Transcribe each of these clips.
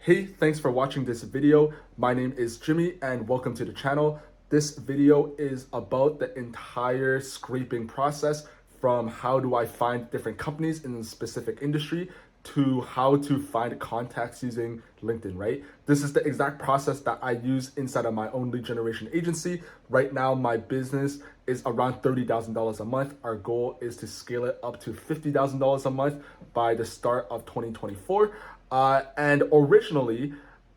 Hey, thanks for watching this video. My name is Jimmy and welcome to the channel. This video is about the entire scraping process from how do I find different companies in a specific industry to how to find contacts using LinkedIn, right? This is the exact process that I use inside of my own lead generation agency. Right now, my business is around $30,000 a month. Our goal is to scale it up to $50,000 a month by the start of 2024. And originally,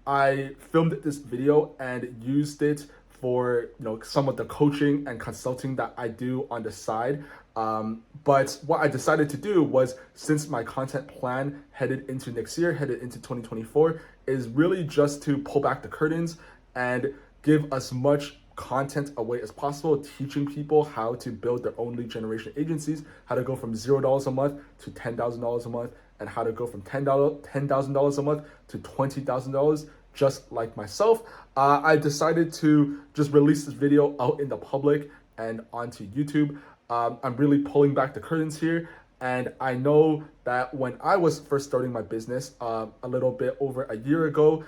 I filmed this video and used it for some of the coaching and consulting that I do on the side. But what I decided to do was, since my content plan headed into next year, headed into 2024, is really just to pull back the curtains and give as much content away as possible, teaching people how to build their own lead generation agencies, how to go from $0 a month to $10,000 a month, and how to go from $10,000 a month to $20,000, just like myself. I decided to just release this video out in the public and onto YouTube. I'm really pulling back the curtains here. And I know that when I was first starting my business a little bit over a year ago,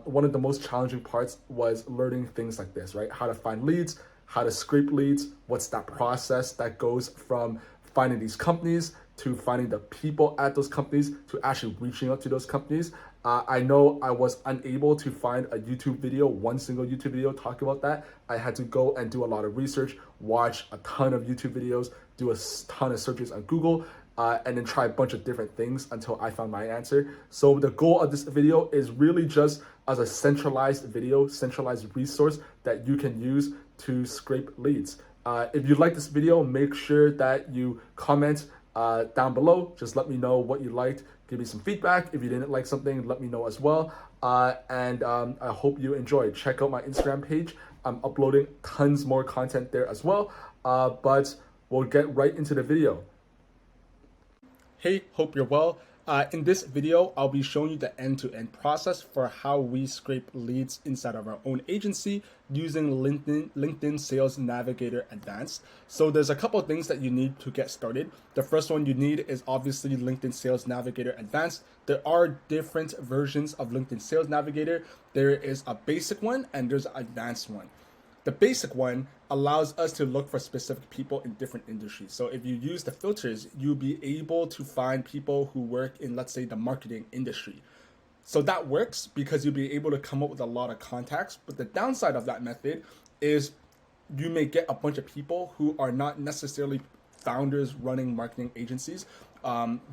one of the most challenging parts was learning things like this, right? How to find leads, how to scrape leads, what's that process that goes from finding these companies to finding the people at those companies to actually reaching out to those companies. I know I was unable to find a YouTube video, one single YouTube video talking about that. I had to go and do a lot of research, watch a ton of YouTube videos, do a ton of searches on Google, and then try a bunch of different things until I found my answer. So the goal of this video is really just as a centralized video, centralized resource that you can use to scrape leads. If you like this video, make sure that you comment down below. Just let me know what you liked. Give me some feedback. If you didn't like something, let me know as well. And I hope you enjoyed. Check out my Instagram page. I'm uploading tons more content there as well. But we'll get right into the video. Hey, hope you're well. In this video, I'll be showing you the end-to-end process for how we scrape leads inside of our own agency using LinkedIn Sales Navigator Advanced. So there's a couple of things that you need to get started. The first one you need is obviously LinkedIn Sales Navigator Advanced. There are different versions of LinkedIn Sales Navigator. There is a basic one and there's an advanced one. The basic one allows us to look for specific people in different industries. So if you use the filters, you'll be able to find people who work in, let's say, the marketing industry. So that works because you'll be able to come up with a lot of contacts. But the downside of that method is you may get a bunch of people who are not necessarily founders running marketing agencies.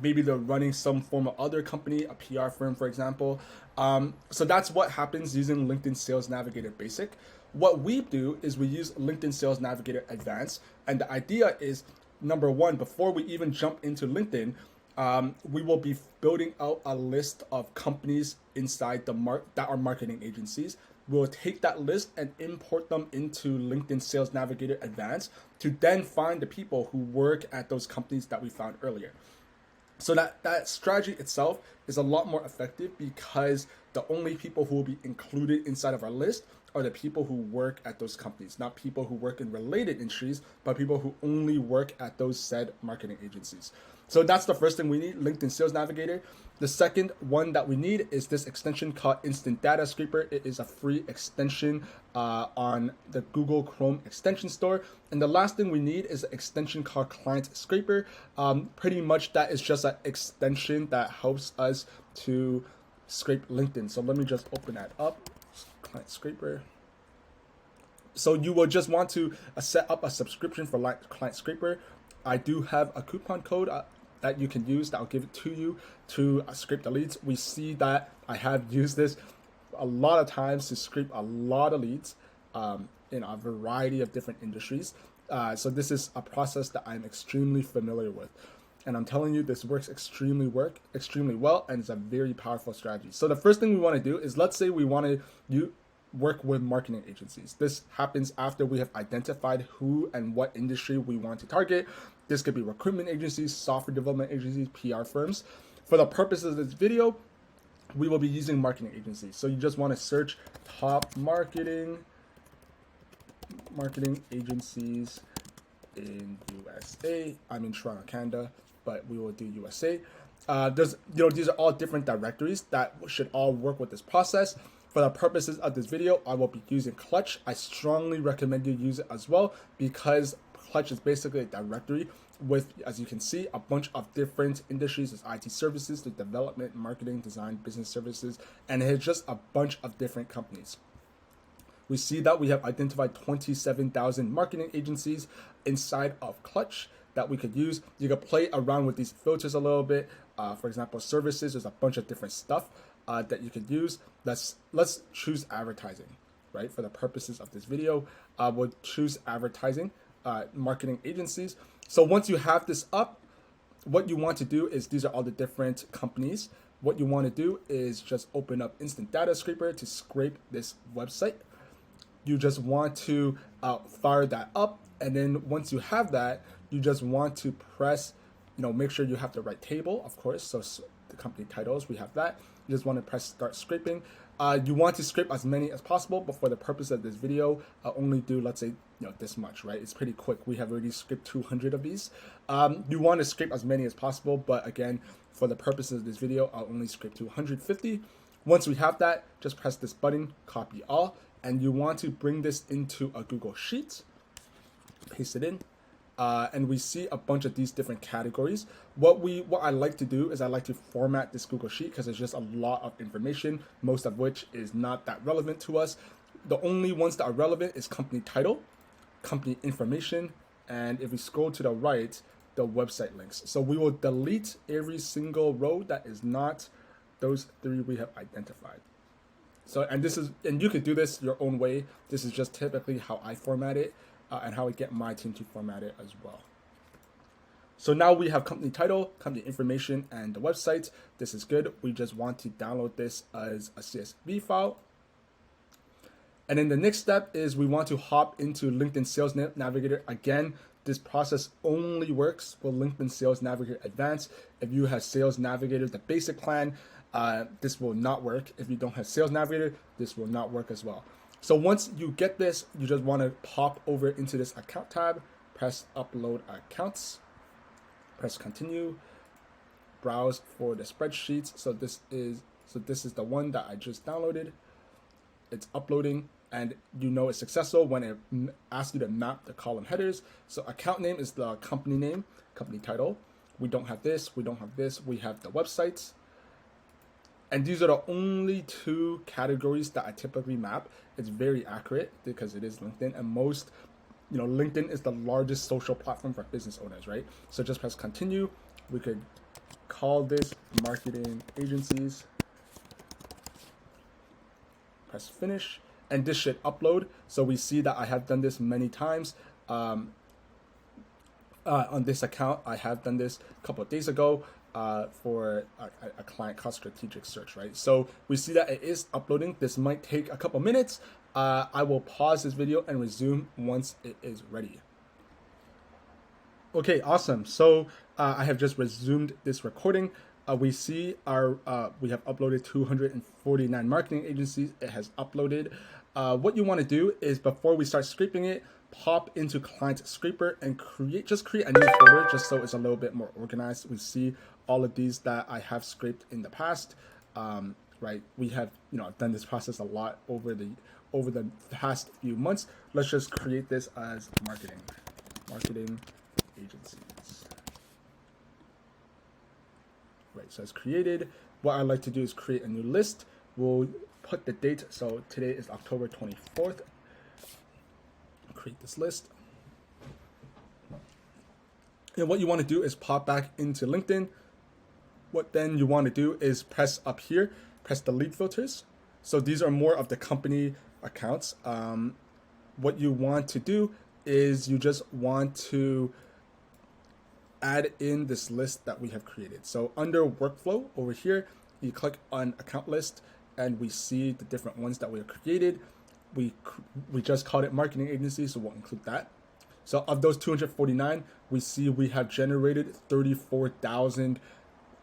Maybe they're running some form of other company, a PR firm, for example. So that's what happens using LinkedIn Sales Navigator Basic. What we do is we use LinkedIn Sales Navigator Advanced. And the idea is, number one, before we even jump into LinkedIn, we will be building out a list of companies inside that are marketing agencies. We'll take that list and import them into LinkedIn Sales Navigator Advanced to then find the people who work at those companies that we found earlier. So that strategy itself is a lot more effective because the only people who will be included inside of our list are the people who work at those companies, not people who work in related industries, but people who only work at those said marketing agencies. So that's the first thing we need, LinkedIn Sales Navigator. The second one that we need is this extension called Instant Data Scraper. It is a free extension on the Google Chrome extension store. And the last thing we need is an extension called Client Scraper. Pretty much that is just an extension that helps us to scrape LinkedIn. So let me just open that up. Client Scraper. So you will just want to set up a subscription for Client Scraper. I do have a coupon code that you can use that I'll give it to you to scrape the leads. We see that I have used this a lot of times to scrape a lot of leads in a variety of different industries. So this is a process that I'm extremely familiar with. And I'm telling you, this works extremely well, and it's a very powerful strategy. So the first thing we want to do is, let's say we want to work with marketing agencies. This happens after we have identified who and what industry we want to target. This could be recruitment agencies, software development agencies, PR firms. For the purposes of this video, we will be using marketing agencies. So you just want to search top marketing agencies in USA. I'm in Toronto, Canada, but we will do USA. These are all different directories that should all work with this process. For the purposes of this video, I will be using Clutch. I strongly recommend you use it as well, because Clutch is basically a directory with, as you can see, a bunch of different industries. There's IT services, there's development, marketing, design, business services, and it's just a bunch of different companies. We see that we have identified 27,000 marketing agencies inside of Clutch that we could use. You could play around with these filters a little bit. For example, services, there's a bunch of different stuff that you could use. Let's choose advertising, right? For the purposes of this video, we'll choose advertising, marketing agencies. So once you have this up, what you want to do is, these are all the different companies. What you want to do is just open up Instant Data Scraper to scrape this website. You just want to fire that up, and then once you have that, you just want to press, make sure you have the right table, of course. So the company titles, we have that. You just want to press start scraping. You want to scrape as many as possible, but for the purpose of this video, I'll only do, let's say, this much, right? It's pretty quick. We have already scraped 200 of these. You want to scrape as many as possible, but again, for the purposes of this video, I'll only scrape 250. Once we have that, just press this button, copy all, and you want to bring this into a Google Sheet, paste it in. And we see a bunch of these different categories. What I like to do is I like to format this Google Sheet, because it's just a lot of information, most of which is not that relevant to us. The only ones that are relevant is company title, company information, and if we scroll to the right, the website links. So we will delete every single row that is not those three we have identified. So, and you could do this your own way. This is just typically how I format it. And how I get my team to format it as well. So now we have company title, company information, and the website. This is good. We just want to download this as a CSV file. And then the next step is we want to hop into LinkedIn Sales Navigator. Again, this process only works with LinkedIn Sales Navigator Advanced. If you have Sales Navigator, the basic plan, this will not work. If you don't have Sales Navigator, this will not work as well. So once you get this, you just want to pop over into this account tab, press upload accounts, press continue, browse for the spreadsheets. So this is the one that I just downloaded. It's uploading, and it's successful when it asks you to map the column headers. So account name is the company name, company title. We don't have this, we don't have this, we have the websites. And these are the only two categories that I typically map. It's very accurate because it is LinkedIn, and LinkedIn is the largest social platform for business owners, right? So just press continue. We could call this marketing agencies. Press finish, and this should upload. So we see that I have done this many times. On this account, I have done this a couple of days ago. For a client called strategic search, right? So we see that it is uploading. This might take a couple minutes. I will pause this video and resume once it is ready. Okay, awesome. So I have just resumed this recording. We see we have uploaded 249 marketing agencies. It has uploaded. What you want to do is, before we start scraping it, pop into Client Scraper and create a new folder, just so it's a little bit more organized. We see all of these that I have scraped in the past, right? We have done this process a lot over the past few months. Let's just create this as marketing agencies. Right, so it's created. What I like to do is create a new list. We'll put the date. So today is October 24th. Create this list. And what you want to do is pop back into LinkedIn. What then you want to do is press up here, press delete filters. So these are more of the company accounts. What you want to do is you just want to add in this list that we have created. So under workflow over here, you click on account list, and we see the different ones that we have created. We just called it marketing agency, so we'll include that. So of those 249, we see we have generated 34,000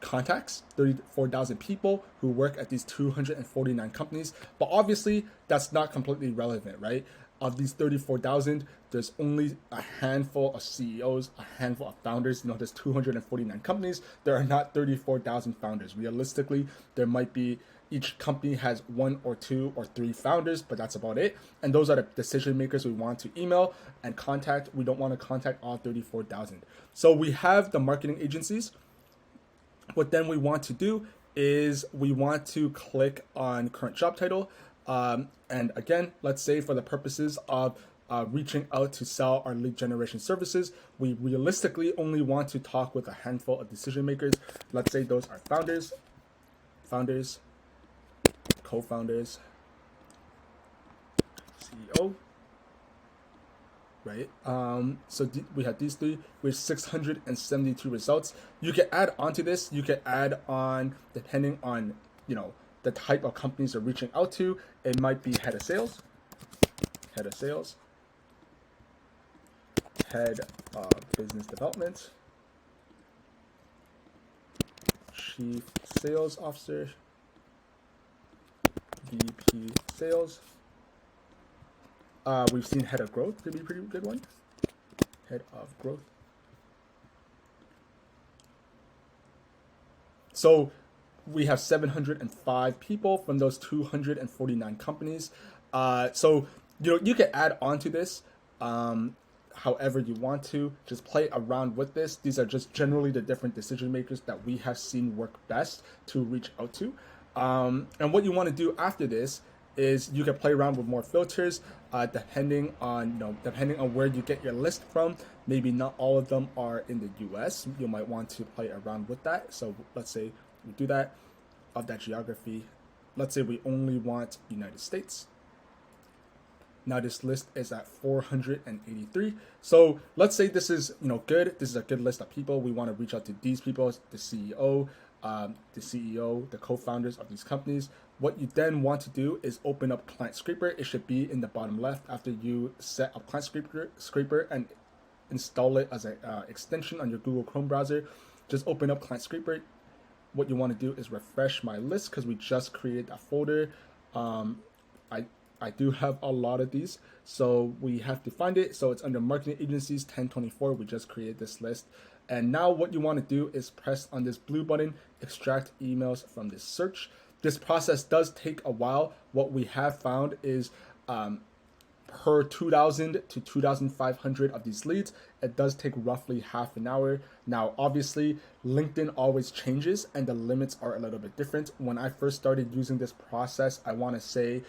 contacts, 34,000 people who work at these 249 companies. But obviously, that's not completely relevant, right? of these 34,000, there's only a handful of CEOs, a handful of founders. There's 249 companies. There are not 34,000 founders. Realistically, there might be, each company has 1 or 2 or 3 founders, but that's about it. And those are the decision makers we want to email and contact. We don't want to contact all 34,000. So we have the marketing agencies. What then we want to do is we want to click on current job title. And again, let's say for the purposes of reaching out to sell our lead generation services, we realistically only want to talk with a handful of decision makers. Let's say those are founders, co-founders, CEO, right? So we have these 3 with 672 results. You can add onto this. You can add on, depending on the type of companies you're reaching out to. It might be head of sales, head of business development, chief sales officer, VP sales. We've seen head of growth to be a pretty good one. Head of growth. So we have 705 people from those 249 companies. So you can add on to this however you want to. Just play around with this. These are just generally the different decision makers that we have seen work best to reach out to. And what you want to do after this is you can play around with more filters, depending on where you get your list from. Maybe not all of them are in the US. You might want to play around with that. So let's say we do that, of that geography. Let's say we only want United States. Now this list is at 483. So let's say this is good. This is a good list of people. We want to reach out to these people, the CEO, the co-founders of these companies. What you then want to do is open up Client Scraper. It should be in the bottom left after you set up Client Scraper and install it as an extension on your Google Chrome browser. Just open up Client Scraper. What you want to do is refresh my list because we just created that folder. I do have a lot of these, so we have to find it. So it's under marketing agencies 1024. We just created this list. And now what you want to do is press on this blue button, extract emails from this search. This process does take a while. What we have found is per 2,000 to 2,500 of these leads, it does take roughly half an hour. Now, obviously, LinkedIn always changes and the limits are a little bit different. When I first started using this process, I want to say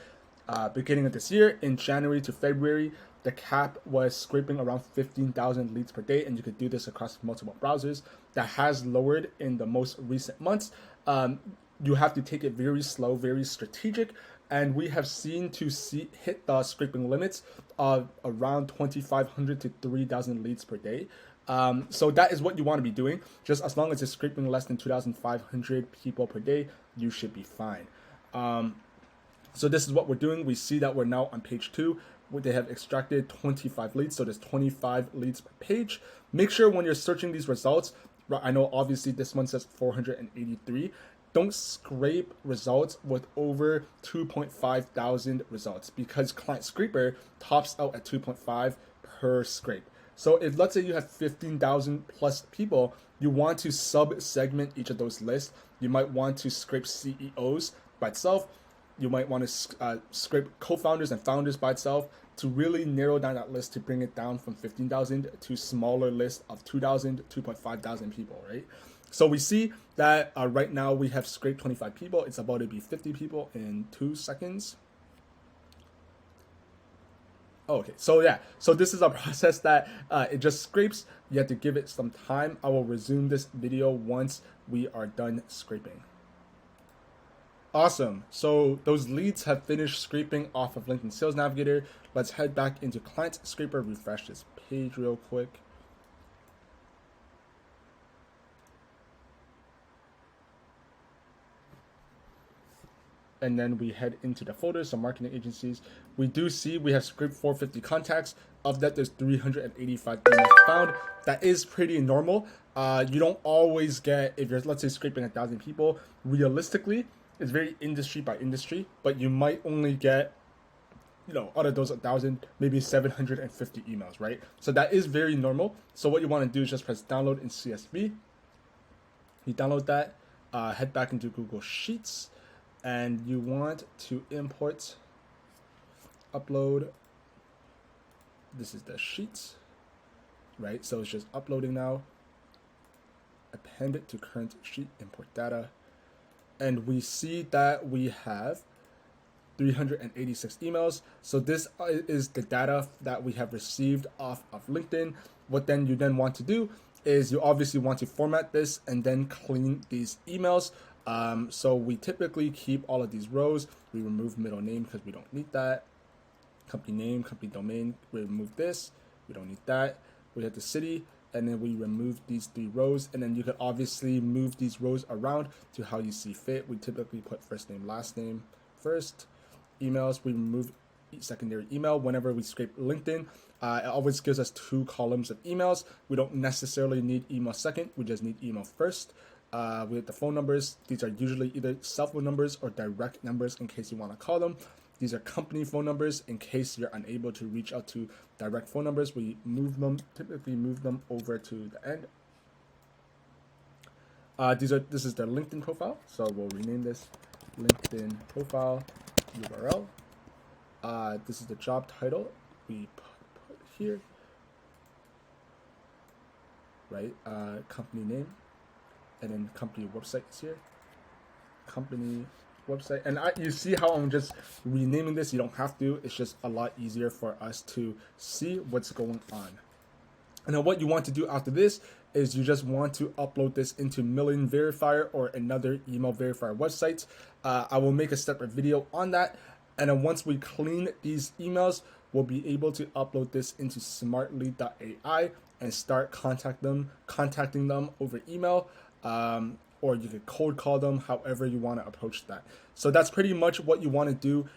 beginning of this year, in January to February, the cap was scraping around 15,000 leads per day, and you could do this across multiple browsers. That has lowered in the most recent months. You have to take it very slow, very strategic, and we have seen to hit the scraping limits of around 2,500 to 3,000 leads per day. So that is what you want to be doing. Just as long as it's scraping less than 2,500 people per day, you should be fine. So this is what we're doing. We see that we're now on page 2. They have extracted 25 leads, so there's 25 leads per page. Make sure when you're searching these results, I know obviously this one says 483. Don't scrape results with over 2.5 thousand results because Client Scraper tops out at 2.5 per scrape. So if let's say you have 15,000 plus people, you want to sub-segment each of those lists. You might want to scrape CEOs by itself. You might want to scrape co-founders and founders by itself to really narrow down that list to bring it down from 15,000 to smaller list of 2,000, 2.5 thousand people, right? So we see that right now we have scraped 25 people. It's about to be 50 people in 2 seconds. Okay, so yeah, so this is a process that it just scrapes. You have to give it some time. I will resume this video once we are done scraping. Awesome. So those leads have finished scraping off of LinkedIn Sales Navigator. Let's head back into Client Scraper, refresh this page real quick. And then we head into the folder, so marketing agencies. We do see we have scraped 450 contacts. Of that, there's 385 emails found. That is pretty normal. You don't always get, if you're, let's say, scraping 1,000 people, realistically, it's very industry by industry, but you might only get, out of those 1,000, maybe 750 emails, right? So that is very normal. So what you want to do is just press download in CSV. You download that, head back into Google Sheets, and you want to import, upload. This is the sheets, right? So it's just uploading now. Append it to current sheet, import data. And we see that we have 386 emails. So this is the data that we have received off of LinkedIn. What then you then want to do is you obviously want to format this and then clean these emails. So we typically keep all of these rows. We remove middle name because we don't need that. Company name, company domain, we remove this. We don't need that. We have the city, and then we remove these 3 rows. And then you can obviously move these rows around to how you see fit. We typically put first name, last name first. Emails, we remove secondary email. Whenever we scrape LinkedIn, it always gives us 2 columns of emails. We don't necessarily need email second, we just need email first. We have the phone numbers. These are usually either cell phone numbers or direct numbers in case you want to call them. These are company phone numbers in case you're unable to reach out to direct phone numbers. We typically move them over to the end. This is the LinkedIn profile, so we'll rename this LinkedIn profile URL. This is the job title we put here, right? Company name, and then company website is here. Company website, and you see how I'm just renaming this. You don't have to. It's just a lot easier for us to see what's going on. And then what you want to do after this is you just want to upload this into Million Verifier or another email verifier website. I will make a separate video on that. And then once we clean these emails, we'll be able to upload this into smartly.ai and start contacting them over email. Or you could cold call them, however you want to approach that. So that's pretty much what you want to do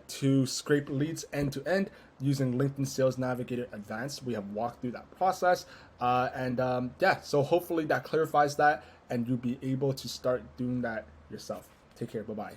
to scrape leads end to end using LinkedIn Sales Navigator Advanced. We have walked through that process. So hopefully that clarifies that and you'll be able to start doing that yourself. Take care. Bye-bye.